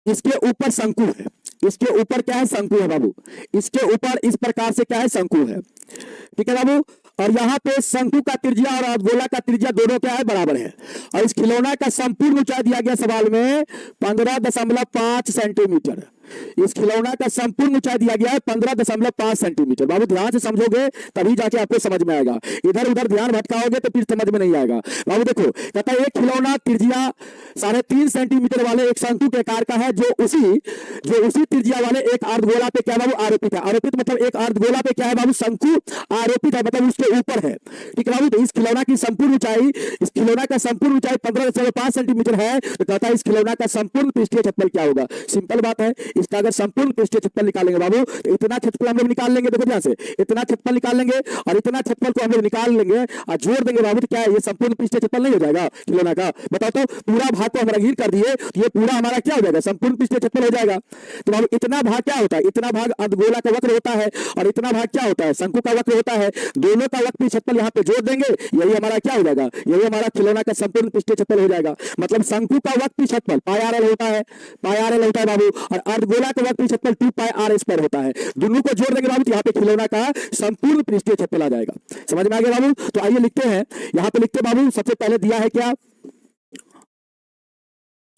इसके ऊपर शंकु है, इसके ऊपर क्या है, शंकु है बाबू। इसके ऊपर इस प्रकार से क्या है, शंकु है, ठीक है बाबू। और यहाँ पे शंकु का त्रिज्या और अर्धगोला का त्रिज्या दोनों क्या है, बराबर है। और इस खिलौना का संपूर्ण ऊंचाई दिया गया सवाल में 15.5 सेंटीमीटर। इस खिलौना का संपूर्ण ऊंचाई दिया गया है 15.5 सेंटीमीटर। बाबू ध्यान से समझोगे तभी जाके आपको समझ में आएगा, इधर उधर ध्यान भटकाओगे तो फिर समझ में नहीं आएगा। बाबू देखो, कहता है एक खिलौना त्रिज्या 3.5 सेंटीमीटर वाले एक शंकु के आकार का है, जो उसी त्रिज्या वाले एक अर्धगोला पे क्या बाबू, आरोपित है। आरोपित मतलब एक अर्धगोला पे क्या है बाबू, शंकु आरोपित है, मतलब उसके ऊपर है, ठीक है बाबू। तो इस खिलौना की संपूर्ण ऊंचाई, इस खिलौना का संपूर्ण ऊंचाई 15.5 सेंटीमीटर है। तो कहता है इस खिलौना का संपूर्ण पृष्ठीय क्षेत्रफल क्या होगा। सिंपल बात है, इसका अगर संपूर्ण पृष्ठीय क्षेत्रफल निकालेंगे बाबू तो इतना क्षेत्रफल हम लोग निकाल लेंगे। देखो ध्यान से, इतना क्षेत्रफल निकाल लेंगे और इतना क्षेत्रफल को हम लोग निकाल लेंगे और जोड़ देंगे बाबू, तो क्या है ये संपूर्ण पृष्ठीय क्षेत्रफल नहीं हो जाएगा खिलौना का। बताओ तो पूरा भाग को हम रंगीन कर दिए, ये पूरा हमारा क्या हो जाएगा, संपूर्ण पृष्ठीय क्षेत्रफल हो जाएगा। तो बाबू इतना भाग क्या होता है, इतना भाग अर्धगोला का वक्र होता है और इतना भाग क्या होता है, शंकु का वक्र होता है। दोनों का वक्र क्षेत्रफल यहाँ पे जोड़ देंगे, यही हमारा क्या हो जाएगा, यही हमारा खिलौना का संपूर्ण पृष्ठीय क्षेत्रफल हो जाएगा। मतलब शंकु का वक्र क्षेत्रफल πr होता है, πr होता है बाबू, और अर्धगोला का वक्र क्षेत्रफल 2πr² होता है। दोनों को जोड़ देंगे बाबू तो यहाँ पे खिलौना का संपूर्ण पृष्ठीय क्षेत्रफल आ जाएगा। समझ में आ गया बाबू? तो आइए लिखते हैं, यहाँ पे लिखते बाबू, सबसे पहले दिया है क्या,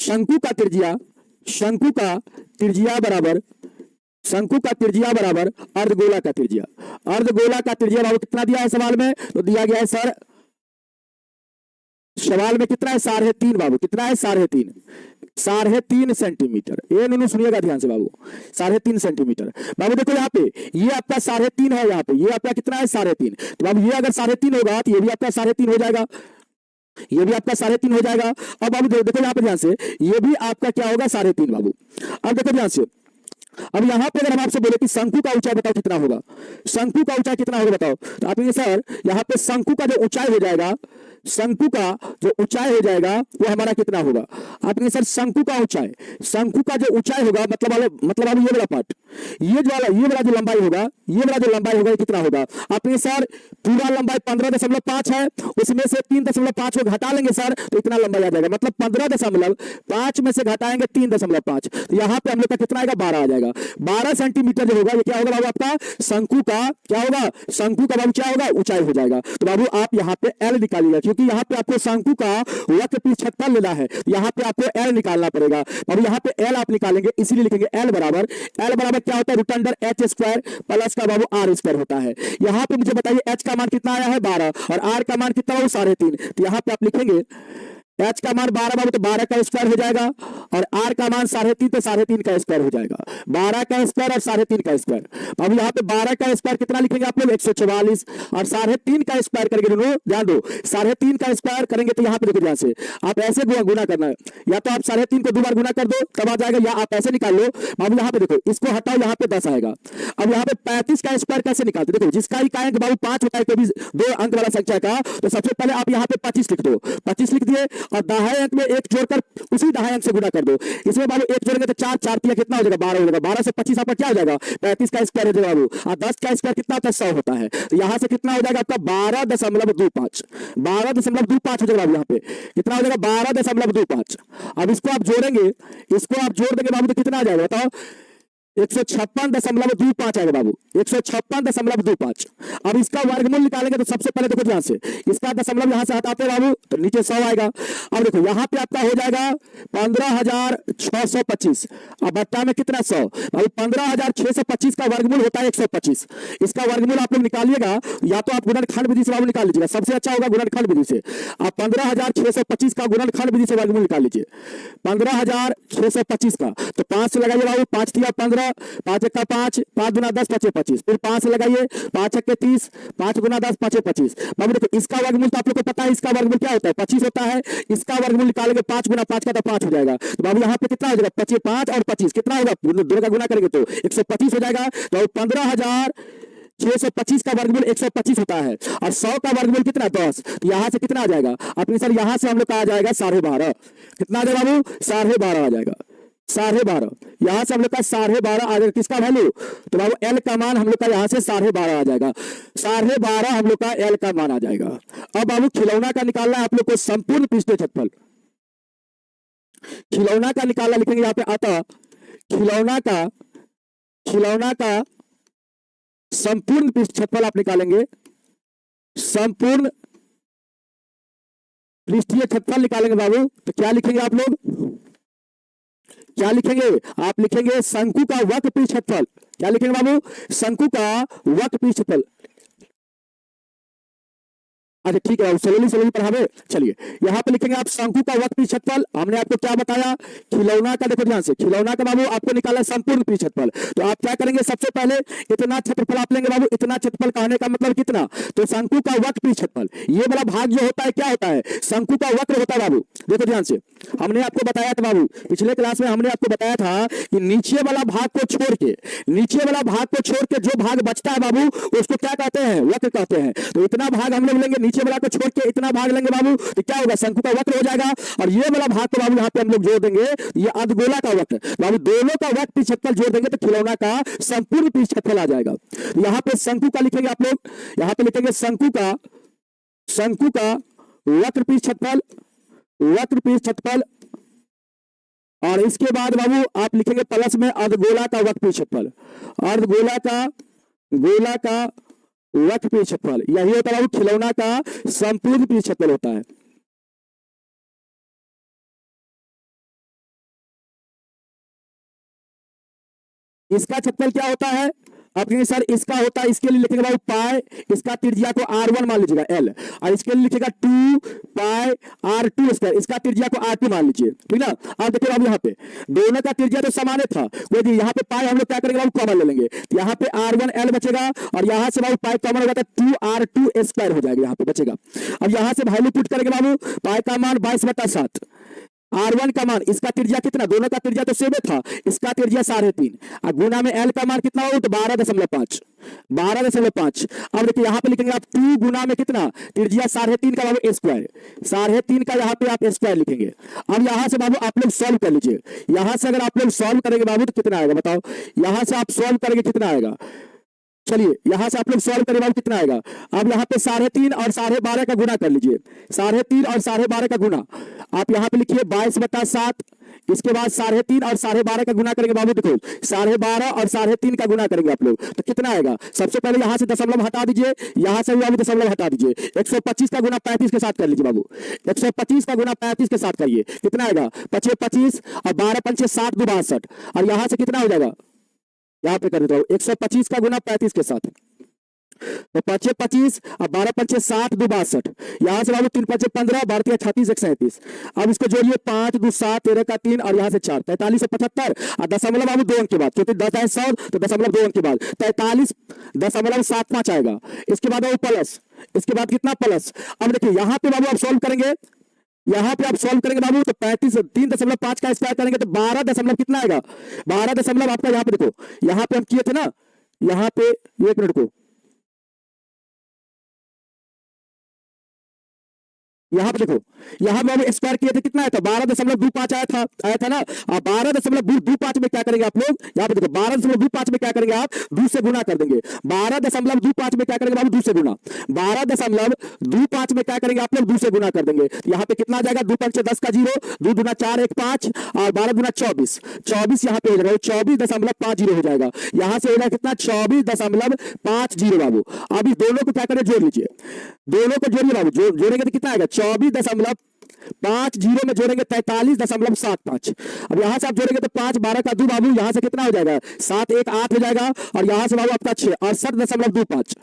शंकु का त्रिज्या, शंकु का त्रिज्या बराबर, शंकु का त्रिज्या बराबर अर्धगोला का त्रिज्या। अर्धगोला का त्रिज्या बाबू कितना दिया है सवाल में, तो दिया गया है सर, सवाल में कितना है, 3.5 बाबू। कितना है, 3.5 सेंटीमीटर। ये नूनू सुनिएगा ध्यान से बाबू, 3.5 सेंटीमीटर। बाबू देखो यहाँ पे ये आपका 3.5 है, यहाँ पे ये आपका कितना है, 3.5। तो बाबू ये अगर 3.5 होगा तो ये भी आपका 3.5 हो जाएगा, ये भी आपका 3.5 हो जाएगा। अब बाबू देखो यहाँ पे ध्यान से, ये भी आपका क्या होगा, 3.5 बाबू। अब देखो ध्यान से, अब यहाँ पे अगर हम आपसे बोले कि शंकु का ऊंचाई बताओ कितना होगा, शंकु का ऊंचाई कितना होगा बताओ, तो आप सर यहाँ पे शंकु का जो ऊंचाई हो जाएगा, शंकु का जो ऊंचाई हो जाएगा वो हमारा कितना होगा। आप सर शंकु का ऊंचाई, शंकु का जो ऊंचाई होगा मतलब ये वाला पार्ट, ये वाला जो लंबाई होगा, ये वाला जो लंबाई होगा ये कितना होगा। आप सर पूरा लंबाई 15.5 है, उसमें से 3.5 को घटा लेंगे सर तो इतना लंबाई आ जाएगा। मतलब 15.5 में से घटाएंगे 3.5, तो यहाँ पे हम लोग का कितना आएगा, 12 आ जाएगा। 12 सेंटीमीटर जो होगा ये क्या होगा बाबू, आपका शंकु का क्या होगा, शंकु का बाबू क्या होगा, ऊंचाई हो जाएगा। तो बाबू आप यहाँ पे एल निकालिएगा, क्योंकि यहाँ पे आपको शंकु का वक्र क्षेत्रफल लेना है, यहाँ पे आपको एल निकालना पड़ेगा। बाबू यहाँ पे एल आप निकालेंगे, इसीलिए लिखेंगे एल बराबर क्या होता है, √h² प्लस का बाबू r² होता है। यहाँ पे मुझे बताइए h का मान कितना आया है, 12, और r का मान कितना हो, 3.5। तो यहाँ पे आप लिखेंगे h का मान 12 बाबू, तो 12 का स्क्वायर हो जाएगा, और r का मान 3.5, तो 3.5 का स्क्वायर हो जाएगा। 12 का स्क्वायर और 3.5 का स्क्वायर। अब यहाँ पे 12 का स्क्वायर कितना लिखेंगे आप लोग, 144, और 3.5 का स्क्वायर करेंगे, दोनों ध्यान दो, 3.5 का स्क्वायर करेंगे तो यहाँ पे देखो ध्यान से, आप ऐसे गुना करना है, या तो आप 3.5 को 2 बार गुना कर दो तब आ जाएगा, या आप ऐसे निकाल लो। बाबू यहाँ पे देखो, इसको हटाओ, यहाँ पे 10 आएगा। अब यहाँ पे 35 का स्क्वायर कैसे निकालते, देखो जिसका ही अंक बाबू 5 होता है, कभी 2 अंक वाला संख्या का, तो सबसे पहले आप यहाँ पे 25 लिख दो, 25 लिख दिए, और दाहिने अंक में एक जोड़कर उसी दाहिने अंक से गुणा कर दो। इसमें बाबू एक जोड़ेंगे तो 4, 4 तिया कितना हो जाएगा 12 हो जाएगा। 12 से 25 आपका क्या हो जाएगा 35 का स्क्वायर हो जाएगा बाबू। और 10 का स्क्वायर कितना होता है 100 होता है। तो यहाँ से कितना हो जाएगा आपका 12.25 12.25 हो जाएगा बाबू। यहाँ पे कितना हो जाएगा 12.25। अब इसको आप जोड़ेंगे, इसको आप जोड़ देंगे बाबू तो कितना आ जाएगा बताओ 156.25 आएगा बाबू 156.25। अब इसका वर्गमूल निकालेंगे तो सबसे पहले देखो ध्यान से इसका दशमलव यहां से हटाते हैं बाबू तो नीचे 100 आएगा। अब देखो यहां पे आपका हो जाएगा 15,625। अब बट्टा में कितना 100 बाबू 15,625 का वर्गमूल होता है 125। इसका वर्गमूल आप लोग निकालिएगा या तो आप गुणनखंड विधि से बाबू निकाल लीजिएगा, सबसे अच्छा होगा गुणनखंड विधि से। आप 15,625 का गुणनखंड विधि से वर्गमूल निकाल लीजिए 15,625 का। तो 5 से लगाइए बाबू 5 तिया 15, 5 1 का 5, 5 गुना 10 5 25। फिर 5 से लगाइए 5 1 के 30, 5 गुना 10 5 25। बाबू देखो इसका वर्गमूल तो आप लोग को पता है, इसका वर्गमूल क्या होता है 25 होता है। इसका वर्गमूल निकालेंगे 5 गुना 5 का तो 5 हो जाएगा। तो बाबू यहाँ पे कितना हो जाएगा 25 5 और 25 कितना होगा दोनों का गुना करेंगे तो 125 हो जाएगा। तो 15,625 का वर्गमूल 125 होता है और 100 का वर्गमूल कितना 10। तो यहां से कितना आ जाएगा अपनी सर यहां से हम लोग का आ जाएगा 12.5। कितना आ जाएगा बाबू 12.5 आ जाएगा 12.5। यहां से हम लोग का 12.5 आ जाएगा। किसका वैल्यू तो बाबू एल का मान हम लोग का यहां से 12.5 आ जाएगा। 12.5 हम लोग का एल का मान आ जाएगा। अब बाबू खिलौना का निकालना है आप लोग को संपूर्ण पृष्ठीय क्षेत्रफल। खिलौना का निकालना लिखेंगे यहाँ पे आता खिलौना का संपूर्ण पृष्ठ क्षेत्रफल आप निकालेंगे। संपूर्ण पृष्ठीय क्षेत्रफल निकालेंगे बाबू तो क्या लिखेंगे आप लोग क्या लिखेंगे आप लिखेंगे शंकु का वक्र पृष्ठ क्षेत्रफल। क्या लिखेंगे बाबू शंकु का वक्र पृष्ठ क्षेत्रफल। अच्छा ठीक है स्लोली पढ़ावे। चलिए यहाँ पे लिखेंगे आप शंकु का वक्र पृष्ठ क्षेत्रफल। हमने आपको क्या बताया खिलौना का, देखो ध्यान से खिलौना का बाबू आपको निकाला संपूर्ण पृष्ठ क्षेत्रफल। तो आप क्या करेंगे सबसे पहले इतना क्षेत्रफल आप लेंगे बाबू। इतना क्षेत्रफल कहने का मतलब कितना तो शंकु का वक्र पृष्ठ क्षेत्रफल ये वाला भाग जो होता है क्या होता है शंकु का वक्र होता है बाबू। देखो ध्यान से हमने आपको बताया था बाबू पिछले क्लास में हमने आपको बताया था कि नीचे वाला भाग को छोड़ के जो भाग बचता है बाबू उसको क्या कहते हैं वक्र कहते हैं। तो इतना भाग हम लोग लेंगे नीचे वाला को छोड़ के इतना भाग लेंगे बाबू तो क्या होगा शंकु का वक्र हो जाएगा। और ये वाला भाग को बाबू यहाँ पे हम लोग जोड़ देंगे ये अर्धगोला का वक्र बाबू। दोनों का वक्र पृष्ठ क्षेत्रफल जोड़ देंगे तो खिलौना का संपूर्ण पृष्ठ क्षेत्रफल आ जाएगा। यहाँ पे शंकु का लिखेंगे आप लोग यहाँ पे लिखेंगे शंकु का वक्र पृष्ठ क्षेत्रफल और इसके बाद बाबू आप लिखेंगे प्लस में अर्धगोला का वक्र पृष्ठ क्षेत्रफल। अर्धगोला का वक्र पृष्ठ क्षेत्रफल यही होता है खिलौना का संपूर्ण पृष्ठ क्षेत्रफल होता है। इसका क्षेत्रफल क्या होता है आप कहेंगे सर इसका होता है इसके लिए लिखेगा बाबू पाई इसका त्रिज्या को r1 मान लीजिएगा l और इसके लिए लिखेगा 2 पाई r2 स्क्वायर इसका त्रिज्या को r2 मान लीजिए ठीक ना। अब देखिए बाबू यहाँ पे दोनों का त्रिज्या तो समान था कोई यहाँ पे पाई हम लोग क्या करेंगे बाबू कॉमन ले लेंगे तो यहाँ पे r1 l बचेगा और यहाँ से बाबू पाई कॉमन होगा तो 2r2 स्क्वायर हो जाएगा यहाँ पे बचेगा। अब यहाँ से वैल्यू पुट करेंगे बाबू पाई का मान 22/7 R1 का मान इसका त्रिज्या कितना दोनों का त्रिज्या तो सेम था इसका त्रिज्या 3.5 और गुना में L का मान कितना होगा तो 12.5 अब देखिए यहाँ पे लिखेंगे आप 2 गुना में कितना त्रिज्या 3.5 का बाबू स्क्वायर 3.5 का यहाँ पे आप स्क्वायर लिखेंगे। अब यहाँ से बाबू आप लोग सॉल्व कर लीजिए। यहाँ से अगर आप लोग सॉल्व करेंगे बाबू तो कितना आएगा बताओ। यहाँ से आप सॉल्व करेंगे कितना आएगा चलिए यहाँ से आप लोग सॉल्व करें बाबू कितना आएगा। अब यहाँ पे 3.5 और 12.5 का गुना कर लीजिए 3.5 और 12.5 का गुना आप यहाँ पे लिखिए 22/7 इसके बाद 3.5 और 12.5 का गुना करेंगे बाबू। देखो 12.5 और 3.5 का गुना करेंगे आप लोग तो कितना आएगा। सबसे पहले यहाँ से दशमलव हटा दीजिए यहाँ से भी बाबू दशमलव हटा दीजिए 125 का गुना 35 के साथ कर लीजिए बाबू 125 का गुना 35 के साथ करिए कितना आएगा 25 और 12 पंचे 60 2 62 और यहाँ से कितना हो जाएगा यहाँ पे कर देता हूँ 125 का गुना 35 के साथ तो 25 और 12 पंचे 60 2 62 यहाँ से बाबू 3 पंचे 15 12 36 137। अब इसको जोड़िए 5 2 7 13 का 3 और यहाँ से 4 43 से 75 और दशमलव बाबू 2 अंक के बाद क्योंकि 10 है 100 तो दशमलव 2 अंक के बाद 43.75 आएगा। इसके बाद बाबू प्लस इसके बाद कितना प्लस। अब देखिए यहाँ पे बाबू आप सॉल्व करेंगे यहाँ पे आप सॉल्व करेंगे बाबू तो 3.5 का स्क्वायर करेंगे तो 12 दशमलव कितना आएगा 12 दशमलव आपका यहाँ पे देखो यहाँ पे हम किए थे ना यहाँ पे 1 मिनट को यहाँ पे देखो, यहाँ पे बाबू स्क्वायर किए थे, कितना आया था 12.25 आया था ना। अब 12.25 में क्या करेंगे आप लोग, यहाँ पे देखो 12.25 में क्या करेंगे आप, 2 से गुना कर देंगे। 12.25 में क्या करेंगे बाबू, 2 से गुना। 12.25 में क्या करेंगे आप लोग, 2 से गुना कर देंगे। यहाँ पे कितना आ जाएगा, 2 पंचे 10 का 0, 2 दूना 4 1 5 और 12 दूना 24, 24 यहाँ पे हो जाएगा, 24.50 हो जाएगा। यहाँ से हो जाएगा कितना, 24.50 बाबू। अब इस दोनों को क्या करें, जोड़ लीजिए, दोनों को जोड़िए बाबू, जोड़ेंगे तो कितना आएगा, 24.50 में जोड़ेंगे 43.75। अब यहां से आप जोड़ेंगे तो 5 12 का 2 बाबू, यहां से कितना हो जाएगा, 7 1 8 हो जाएगा। और यहां से बाबू आपका 6 68.25,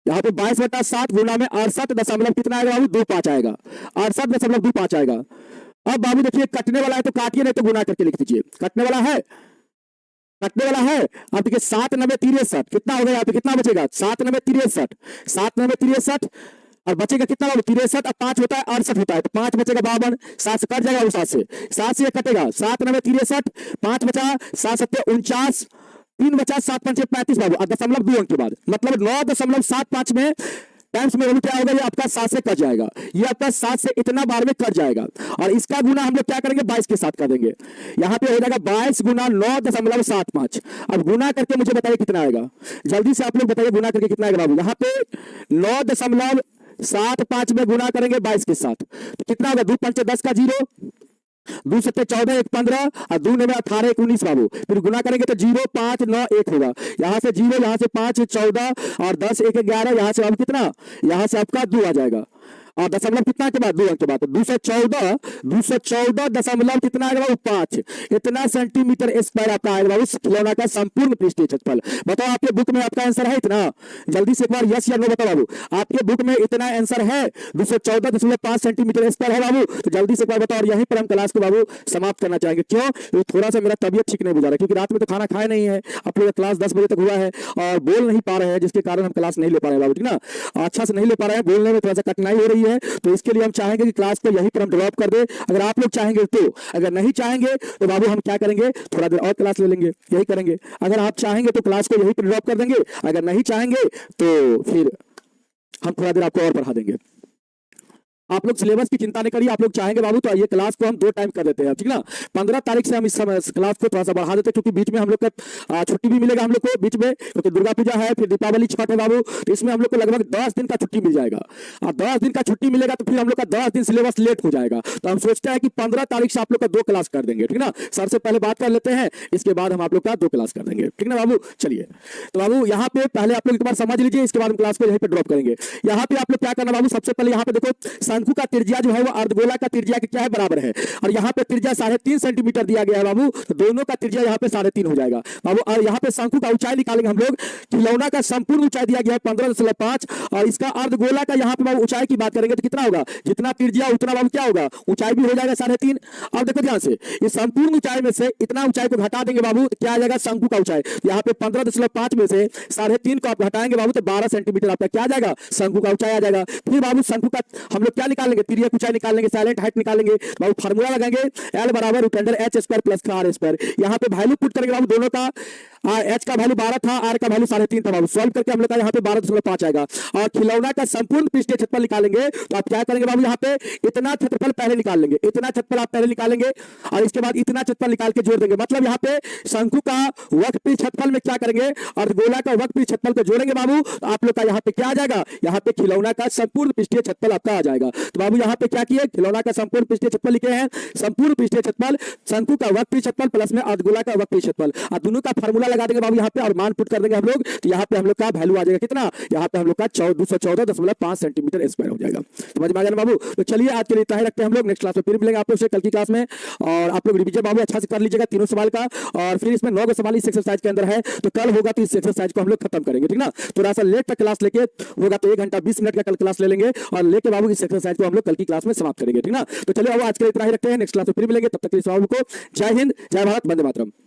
यहाँ पे 22/7 गुना में 68 कितना आएगा बाबू, 25 आएगा, 68.25 आएगा। अब बाबू देखिए कटने वाला है तो काटिए, नहीं तो गुना करके लिख दीजिए। कटने वाला है, कटने वाला है। अब देखिए 7 9 63, कितना हो गया यहाँ पे, कितना बचेगा, 7 9 63, 7 9 63 और बचेगा कितना बाबू, 63 और 5 होता है 68 होता है, तो 5 बचेगा 52, 7 से कट जाएगा वो, 7 से कटेगा, 7 9 63, 5 बचा, 7 7 49, 3 बचा, 7 5 35 बाबू, और 0.2 अंक के बाद, मतलब 9.75 में टाइम्स में क्या होगा, ये आपका 7 से कट जाएगा, ये आपका 7 से इतना बार में कट जाएगा। और इसका गुना हम लोग क्या करेंगे, 22 के साथ कर देंगे। यहाँ पे हो जाएगा 22 गुना 9.75। अब गुना करके मुझे बताइए कितना आएगा, जल्दी से आप लोग बताइए गुना करके कितना आएगा बाबू। यहाँ पे 9.75 में गुना करेंगे 22 के साथ, तो कितना होगा, 2 पंचे 10 का 0, 2 7 14 1 15 और 2 9 18 1 19 बाबू। फिर गुना करेंगे तो 0 5 9 1 होगा, यहाँ से 0, यहाँ से 5 14 और 10 1 11, यहाँ से अब कितना, यहाँ से आपका 2 आ जाएगा। और दशमलव कितना के बाद, 2 अंक के बाद, तो 214 दशमलव कितना आएगा बाबू, 5, इतना सेंटीमीटर स्क्वायर आपका आएगा बाबू खिलौना का संपूर्ण पृष्ठीय क्षेत्रफल। बताओ आपके बुक में आपका आंसर है इतना, जल्दी से एक बार यस या नो बताओ बाबू, आपके बुक में इतना आंसर है, 214.5 सेंटीमीटर स्क्वायर है बाबू। तो जल्दी से एक बार बताओ, और यहीं पर हम क्लास को बाबू समाप्त करना चाहेंगे। क्यों, तो थोड़ा सा मेरा तबियत ठीक नहीं बुझा रहा, क्योंकि रात में तो खाना खाया नहीं है, आप लोग क्लास 10 बजे तक हुआ है और बोल नहीं पा रहे हैं, जिसके कारण हम क्लास नहीं ले पा रहे हैं बाबू, ठीक ना, अच्छा से नहीं ले पा रहे हैं, बोलने में थोड़ा सा कठिनाई हो रही है। तो इसके लिए हम चाहेंगे कि क्लास को यहीं पर हम ड्रॉप कर दे, अगर आप लोग चाहेंगे तो। अगर नहीं चाहेंगे तो बाबू हम क्या करेंगे, थोड़ा देर और क्लास ले लेंगे, यही करेंगे। अगर आप चाहेंगे तो क्लास को यहीं पर ड्रॉप कर देंगे, अगर नहीं चाहेंगे तो फिर हम थोड़ा देर आपको और पढ़ा देंगे। आप लोग सिलेबस की चिंता नहीं करिए, आप लोग चाहेंगे बाबू तो ये क्लास को हम 2 टाइम कर देते हैं, ठीक ना। 15 तारीख से हम इस समय क्लास को थोड़ा सा बढ़ा देते हैं, क्योंकि बीच में हम लोग का छुट्टी भी मिलेगा हम लोग को बीच में, क्योंकि दुर्गा पूजा है, फिर दीपावली, छठ है बाबू, तो इसमें हम लोग को लगभग 10 दिन का छुट्टी मिल जाएगा। और 10 दिन का छुट्टी मिलेगा तो फिर हम लोग का 10 दिन सिलेबस लेट हो जाएगा। तो हम सोचते हैं कि 15 तारीख से आप लोग का 2 क्लास कर देंगे, ठीक ना। सर से पहले बात कर लेते हैं, इसके बाद हम आप लोग का 2 क्लास कर देंगे, ठीक ना बाबू। चलिए तो बाबू यहाँ पे पहले आप लोग एक बार समझ लीजिए, इसके बाद हम क्लास को यहीं पे ड्रॉप करेंगे। यहाँ पे आप लोग क्या करना बाबू, सबसे पहले यहाँ पे देखो शंकु का त्रिज्या जो है वो अर्धगोला का त्रिज्या के क्या है, बराबर है। और यहाँ पे त्रिज्या 3.5 सेंटीमीटर दिया गया है बाबू, तो दोनों का त्रिज्या यहाँ पे 3.5 हो जाएगा बाबू। और यहाँ पे शंकु का ऊंचाई निकालेंगे हम लोग, खिलौना का संपूर्ण ऊंचाई दिया गया है 15.5, और इसका अर्धगोला का यहाँ पे बाबू ऊंचाई की बात करेंगे तो कितना होगा, जितना त्रिज्या उतना बाबू क्या होगा, ऊंचाई भी हो जाएगा 3.5। अब देखो ध्यान से, इस संपूर्ण ऊंचाई में से इतना ऊंचाई को घटा देंगे बाबू तो क्या आ जाएगा, शंकु का ऊंचाई। यहाँ पे 15.5 में से 3.5 को आप घटाएंगे बाबू तो 12 सेंटीमीटर आपका क्या आ जाएगा, शंकु का ऊंचाई आ जाएगा। फिर बाबू शंकु का हम लोग क्या निकालेंगे, तिर्यक ऊंचाई निकालेंगे, साइलेंट हाइट निकालेंगे बाबू, फार्मूला लगाएंगे L बराबर root under H square plus R square. यहाँ पे वैल्यू पुट करेंगे बाबू दोनों का, H का वैल्यू 12 था, R का वैल्यू 3.5 था बाबू। सॉल्व करके हम लोग का यहाँ पे 12.5 आएगा। और खिलौना का संपूर्ण पृष्ठीय क्षेत्रफल निकालेंगे तो आप क्या करेंगे बाबू, यहाँ पे इतना क्षेत्रफल पहले निकाल लेंगे, इतना क्षेत्रफल आप पहले निकालेंगे और इसके बाद इतना क्षेत्रफल निकाल के जोड़ देंगे। मतलब यहाँ पे शंकु का वक्रपृष्ठ क्षेत्रफल में क्या करेंगे, अर्धगोला का वक्रपृष्ठ क्षेत्रफल को जोड़ेंगे बाबू, तो आप लोग का यहाँ पे क्या आ जाएगा, यहाँ पे खिलौना का संपूर्ण पृष्ठीय क्षेत्रफल आपका आ जाएगा। तो बाबू यहाँ पे क्या किए, खिलौना का संपूर्ण पृष्ठीय क्षेत्रफल लिखे हैं, संपूर्ण पृष्ठीय क्षेत्रफल शंकु का वक्रपृष्ठ क्षेत्रफल प्लस में अर्धगोला का वक्रपृष्ठ क्षेत्रफल, और दोनों का फार्मूला लगा देंगे बाबू यहाँ पे और मान पुट कर देंगे हम लोग। तो यहाँ पे हम लोग का वैल्यू आ जाएगा कितना, यहाँ पे हम लोग का 214.5 सेंटीमीटर स्क्वायर हो जाएगा। समझ में आ गया बाबू। तो चलिए आज के लिए इतना ही रखते हैं हम लोग, नेक्स्ट क्लास में फिर मिलेंगे आप लोग से कल की क्लास में। और आप लोग रिवीजन बाबू अच्छा से कर लीजिएगा तीनों सवाल का, और फिर इसमें 9 सवाल इस एक्सरसाइज के अंदर है, तो कल होगा तो इस एक्सरसाइज को हम लोग खत्म करेंगे, ठीक ना। थोड़ा सा लेट तक क्लास लेके होगा तो 1 घंटा 20 मिनट का कल क्लास ले लेंगे, और लेके बाबू इस एक्सरसाइज को हम लोग कल की क्लास में समाप्त करेंगे, ठीक ना। तो चलिए बाबू आज के लिए इतना ही रखते हैं, नेक्स्ट क्लास में फिर मिलेंगे, तब तक के लिए बाबू को जय हिंद, जय भारत, वंदे मातरम।